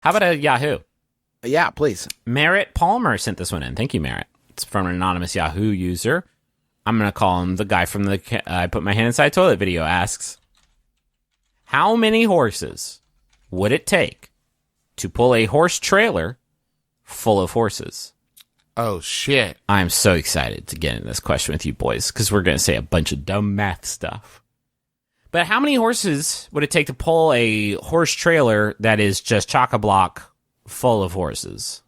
How about a Yahoo? Yeah, please. Merritt Palmer sent this one in. Thank you, Merritt. It's from an anonymous Yahoo user. I'm going to call him the guy from the I Put My Hand Inside Toilet video. Asks, how many horses would it take to pull a horse trailer full of horses? Oh, shit. I'm so excited to get into this question with you boys because we're going to say a bunch of dumb math stuff. But how many horses would it take to pull a horse trailer that is just chock-a-block full of horses?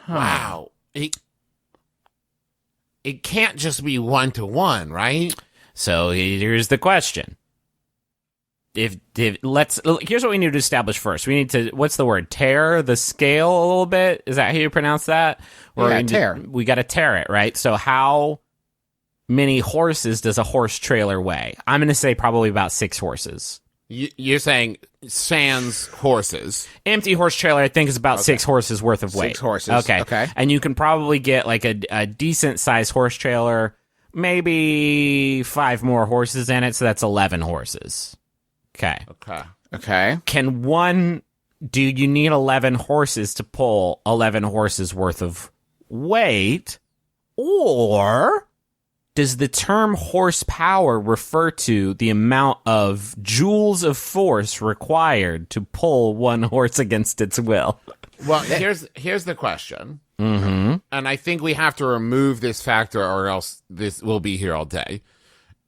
Wow. It can't just be 1-to-1, right? So here's the question. Here's what we need to establish first. We need to, what's the word? Tear the scale a little bit? Is that how you pronounce that? Tear. We got to tear it, right? So how many horses does a horse trailer weigh? I'm going to say probably about 6 horses. You're saying sans horses. Empty horse trailer, I think, is about 6 horses worth of weight. 6 horses. Okay. And you can probably get like a decent sized horse trailer, maybe 5 more horses in it, so that's 11 horses. Okay. Do you need 11 horses to pull 11 horses worth of weight? Or does the term horsepower refer to the amount of joules of force required to pull one horse against its will? Well, here's the question. Mm-hmm. And I think we have to remove this factor or else this will be here all day.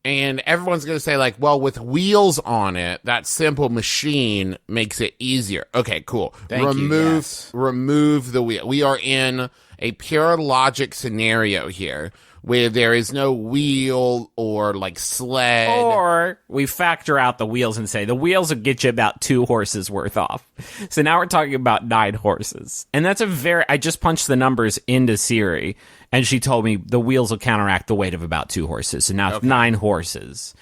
And everyone's going to say, like, well, with wheels on it, that simple machine makes it easier. Okay, cool. Remove the wheel. We are in a pure logic scenario here where there is no wheel or, like, sled. Or we factor out the wheels and say the wheels will get you about 2 horses worth off. So now we're talking about 9 horses. And that's I just punched the numbers into Siri, and she told me the wheels will counteract the weight of about 2 horses. So now it's 9 horses.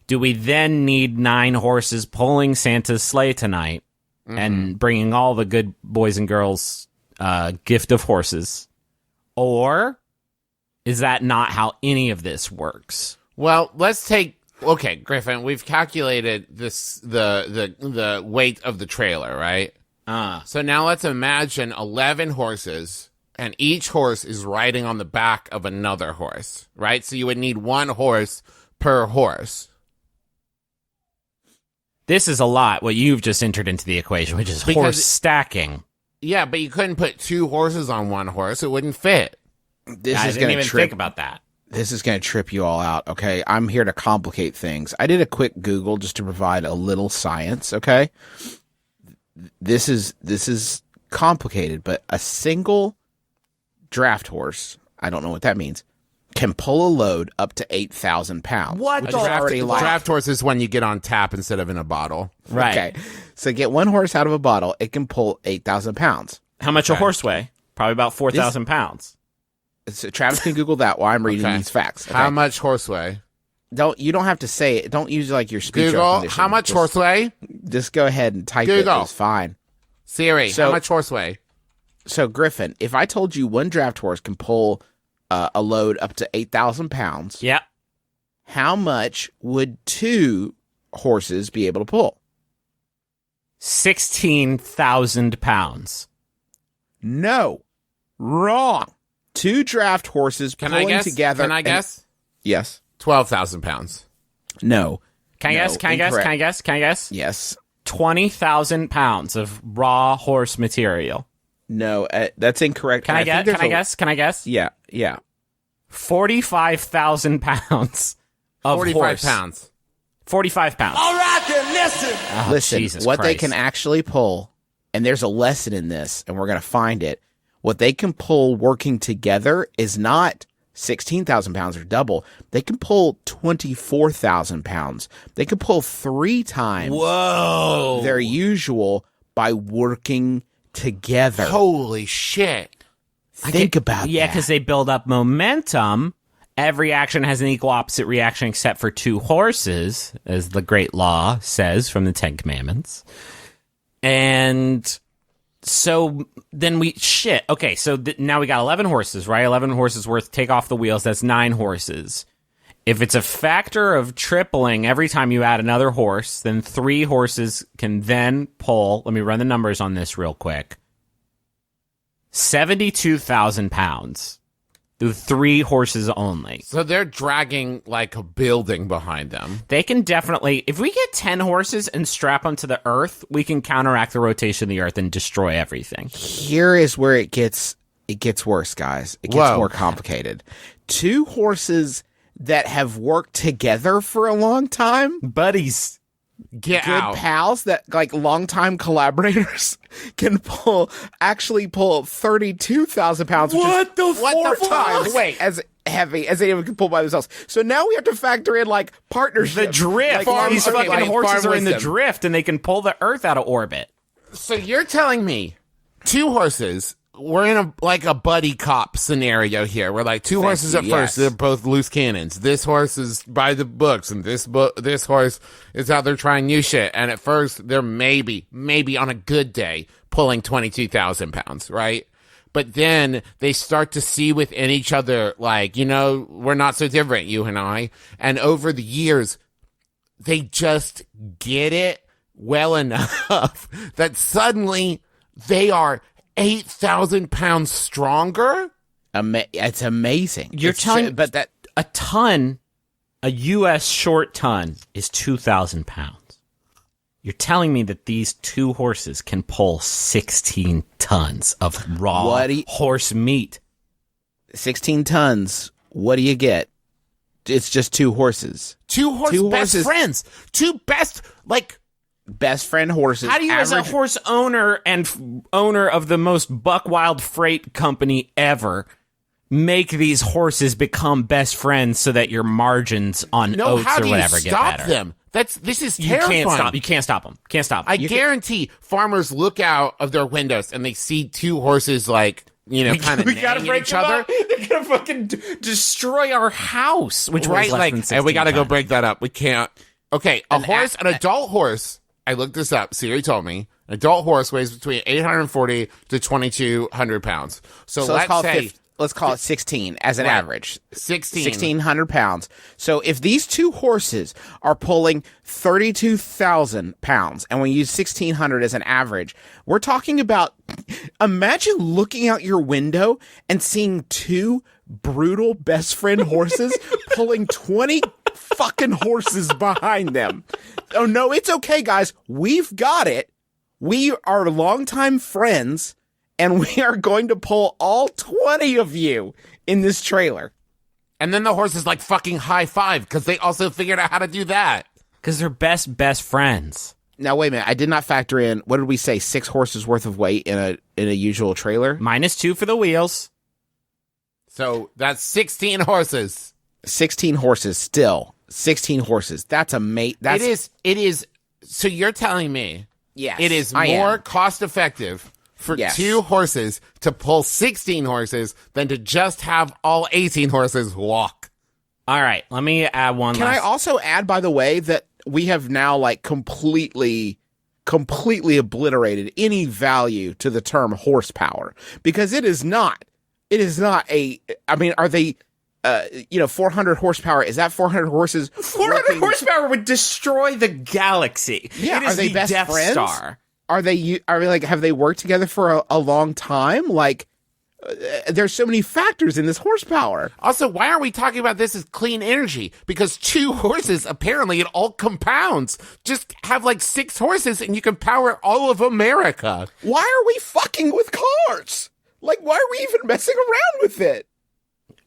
Do we then need 9 horses pulling Santa's sleigh tonight and bringing all the good boys and girls gift of horses? Or is that not how any of this works? Well, let's take... Okay, Griffin, we've calculated the weight of the trailer, right? So now let's imagine 11 horses... and each horse is riding on the back of another horse, right? So you would need 1 horse per horse. This is a lot, what you've just entered into the equation, which is horse stacking. Yeah, but you couldn't put 2 horses on 1 horse. It wouldn't fit. I didn't even think about that. This is going to trip you all out, okay? I'm here to complicate things. I did a quick Google just to provide a little science, okay? This is complicated, but a single draft horse, I don't know what that means, can pull a load up to 8,000 pounds. What the draft horse is when you get on tap instead of in a bottle. Right. Okay. So get 1 horse out of a bottle, it can pull 8,000 pounds. How much a horse weigh? Probably about 4,000 pounds. So Travis can Google that while I'm reading these facts. Okay? How much horse weigh? You don't have to say it. Don't use like your speech Google, recognition. how much horse weigh? Just go ahead and type Google. it. It's fine. Siri, how much horse weigh? So, Griffin, if I told you 1 draft horse can pull a load up to 8,000 pounds, yep, how much would 2 horses be able to pull? 16,000 pounds. No. Wrong. 2 draft horses pulling together. Can I guess? Yes. 12,000 pounds. No. Can I guess? Can I guess? Yes. 20,000 pounds of raw horse material. No, that's incorrect. Can I guess? Yeah. 45,000 pounds of 45 horse. pounds. 45 pounds. All right, then, listen. Oh, Listen, Jesus what they Christ. can actually pull, and there's a lesson in this, and we're going to find it. What they can pull working together is not 16,000 pounds or double. They can pull 24,000 pounds. They can pull 3 times their usual by working together. Holy shit. Think about that. Yeah, because they build up momentum. Every action has an equal opposite reaction except for 2 horses, as the great law says from the 10 Commandments. And so then okay, so now we got 11 horses, right? 11 horses worth, take off the wheels, that's 9 horses. If it's a factor of tripling every time you add another horse, then 3 horses can then pull, let me run the numbers on this real quick, 72,000 pounds through 3 horses only. So they're dragging like a building behind them. They can definitely, if we get 10 horses and strap them to the earth, we can counteract the rotation of the earth and destroy everything. Here is where it gets worse, guys. It gets more complicated. 2 horses that have worked together for a long time, Buddies. Get good out. pals that like longtime collaborators can actually pull 32,000 pounds. What the What the fuck? times wait as heavy as anyone can pull by themselves. So now we have to factor in like partnership, The drift. Like, These fucking like horses farm are in the wisdom. drift and they can pull the earth out of orbit. So you're telling me 2 horses, we're in a buddy cop scenario here. We're like 2 horses at yes. first. They're both loose cannons. This horse is by the books, and this horse is out there trying new shit. And at first, they're maybe on a good day pulling 22,000 pounds, right? But then they start to see within each other, like, we're not so different, you and I. And over the years, they just get it well enough that suddenly they are 8,000 pounds stronger. It's amazing. You're telling but that a ton, a U.S. short ton is 2,000 pounds. You're telling me that these 2 horses can pull 16 tons of raw horse meat. 16 tons. What do you get? It's just 2 horses. 2 Two best horses. friends. 2 best, Best friend horses. How do you, as a average- horse owner and owner of the most buck wild freight company ever, make these horses become best friends so that your margins on oats how or do whatever you get stop better? them? This is You terrifying. can't stop them. Can't stop them. I guarantee farmers look out of their windows and they see 2 horses kind of we gotta break each other. They're gonna fucking destroy our house, which weighs less than 16 and we gotta go pounds. break that up. We can't. Okay, an adult horse. I looked this up. Siri told me an adult horse weighs between 840 to 2,200 pounds. So let's call it 16 as an average. 16. 1,600 pounds. So if these 2 horses are pulling 32,000 pounds, and we use 1,600 as an average, we're talking about, imagine looking out your window and seeing 2 brutal best friend horses pulling 20 fucking horses behind them. Oh no, it's okay, guys. We've got it. We are longtime friends, and we are going to pull all 20 of you in this trailer. And then the horses fucking high five because they also figured out how to do that. Because they're best friends. Now wait a minute. I did not factor in, what did we say, 6 horses worth of weight in a usual trailer? -2 for the wheels. So that's 16 horses. 16 horses still. 16 horses. That's It is. So you're telling me yes, it is I more am. cost effective for Yes. 2 horses to pull 16 horses than to just have all 18 horses walk. All right, let me add one Can I last. also add, by the way, that we have now completely obliterated any value to the term horsepower, because it is not are they 400 horsepower? Is that 400 horses? 400 horsepower would destroy the galaxy. Yeah, it is are they the best Death friends? Star. Are they have they worked together for a long time? There's so many factors in this horsepower. Also, why aren't we talking about this as clean energy? Because 2 horses, apparently, it all compounds. Just have 6 horses and you can power all of America. Why are we fucking with cars? Why are we even messing around with it?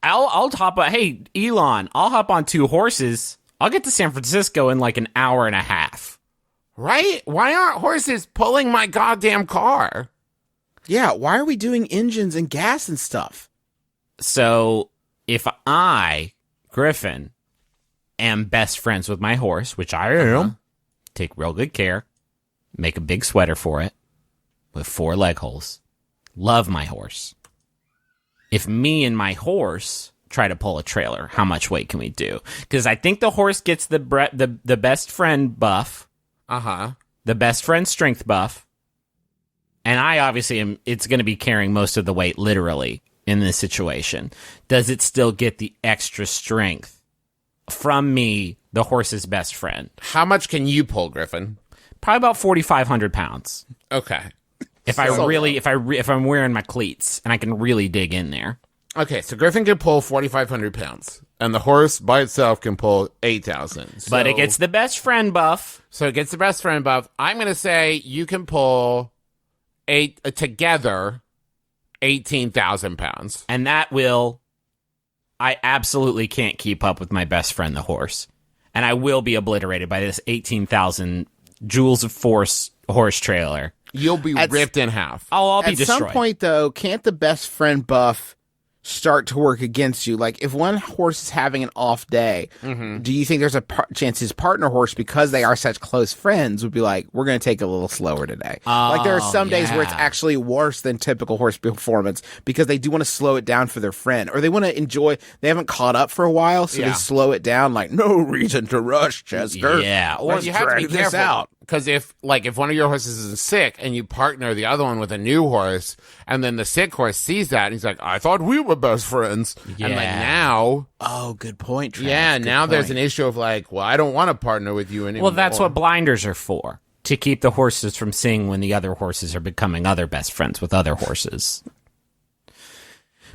I'll hop on. Hey, Elon, I'll hop on 2 horses. I'll get to San Francisco in an hour and a half. Right? Why aren't horses pulling my goddamn car? Yeah, why are we doing engines and gas and stuff? So if I, Griffin, am best friends with my horse, which I am, take real good care, make a big sweater for it with 4 leg holes, love my horse. If me and my horse try to pull a trailer, how much weight can we do? Because I think the horse gets the best friend buff, the best friend strength buff, and I obviously am. It's going to be carrying most of the weight, literally, in this situation. Does it still get the extra strength from me, the horse's best friend. How much can you pull, Griffin? Probably about 4,500 pounds. Okay. If I'm wearing my cleats and I can really dig in there. Okay, so Griffin can pull 4,500 pounds, and the horse by itself can pull 8,000. But it gets the best friend buff. So it gets the best friend buff. I'm going to say you can pull together 18,000 pounds. And I absolutely can't keep up with my best friend, the horse. And I will be obliterated by this 18,000 joules of force horse trailer. You'll be ripped in half. I'll be destroyed. At some point, though, can't the best friend buff start to work against you? Like, if one horse is having an off day, do you think there's a chance his partner horse, because they are such close friends, would be like, we're going to take it a little slower today? Like, there are some days where it's actually worse than typical horse performance because they do want to slow it down for their friend, or they want to enjoy, they haven't caught up for a while, so they slow it down, like, no reason to rush, Chester. Yeah. Or you have to be careful. Because if one of your horses is sick and you partner the other one with a new horse, and then the sick horse sees that and he's like, I thought we were best friends. Yeah. And like now. Oh, good point, Travis. Yeah, good now point. there's an issue of like, well, I don't want to partner with you anymore. Well, that's what blinders are for. To keep the horses from seeing when the other horses are becoming other best friends with other horses.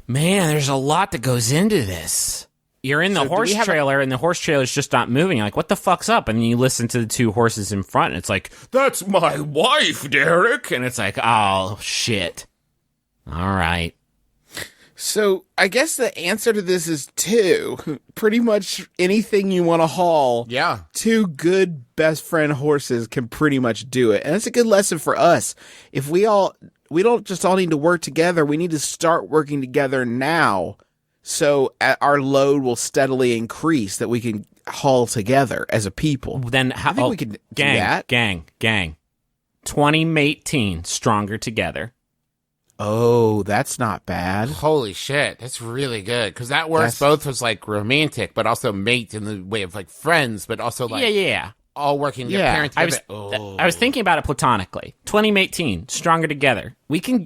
Man, there's a lot that goes into this. You're in the horse trailer, and the horse trailer's just not moving. You're like, what the fuck's up? And then you listen to the two horses in front, and it's like, that's my wife, Derek. And it's like, oh, shit. All right. So I guess the answer to this is 2. Pretty much anything you want to haul. Yeah. 2 good best friend horses can pretty much do it. And it's a good lesson for us. If we don't just all need to work together, we need to start working together now. So our load will steadily increase that we can haul together as a people. Then how, I think we could do that. Gang. 2018, stronger together. Oh, that's not bad. Holy shit, that's really good. Because that works both as like romantic, but also mate in the way of like friends, but also like all working your parents. I was thinking about it platonically. 2018, stronger together. You can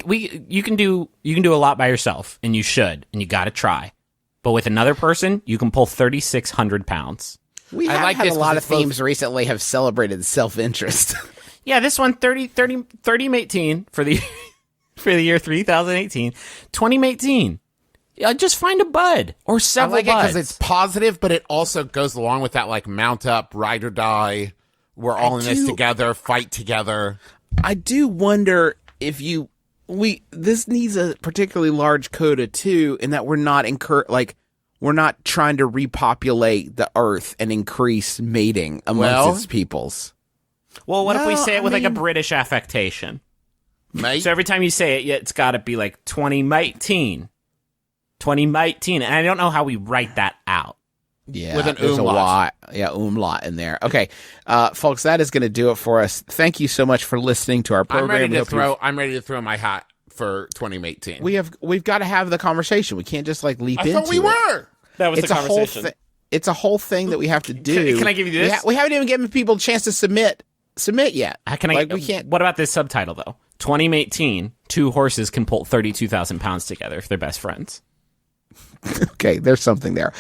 do a lot by yourself, and you should, and you got to try. But with another person, you can pull 3,600 pounds. We have had a lot of themes recently have celebrated self-interest. Yeah, this one 3018 for the for the year 3018. 2018. Just find a bud or several I like buds. it because it's positive, but it also goes along with that like mount up, ride or die. We're all in this together, fight together. I do wonder if this needs a particularly large coda too, in that we're not we're not trying to repopulate the earth and increase mating amongst its peoples. Well, what if we say it with like a British affectation? Mate? So every time you say it, it's got to be like 2018. 2018. And I don't know how we write that out. Yeah, with an there's umlaut. a lot. Yeah, umlaut in there. Okay, folks, that is going to do it for us. Thank you so much for listening to our program. I'm ready to throw my hat for 2018. We've got to have the conversation. We can't just like leap into it. I thought we were. That was the conversation. It's a whole thing that we have to do. Can I give you this? We haven't even given people a chance to submit yet. We can't. What about this subtitle though? 2018, 2 horses can pull 32,000 pounds together if they're best friends. Okay, there's something there.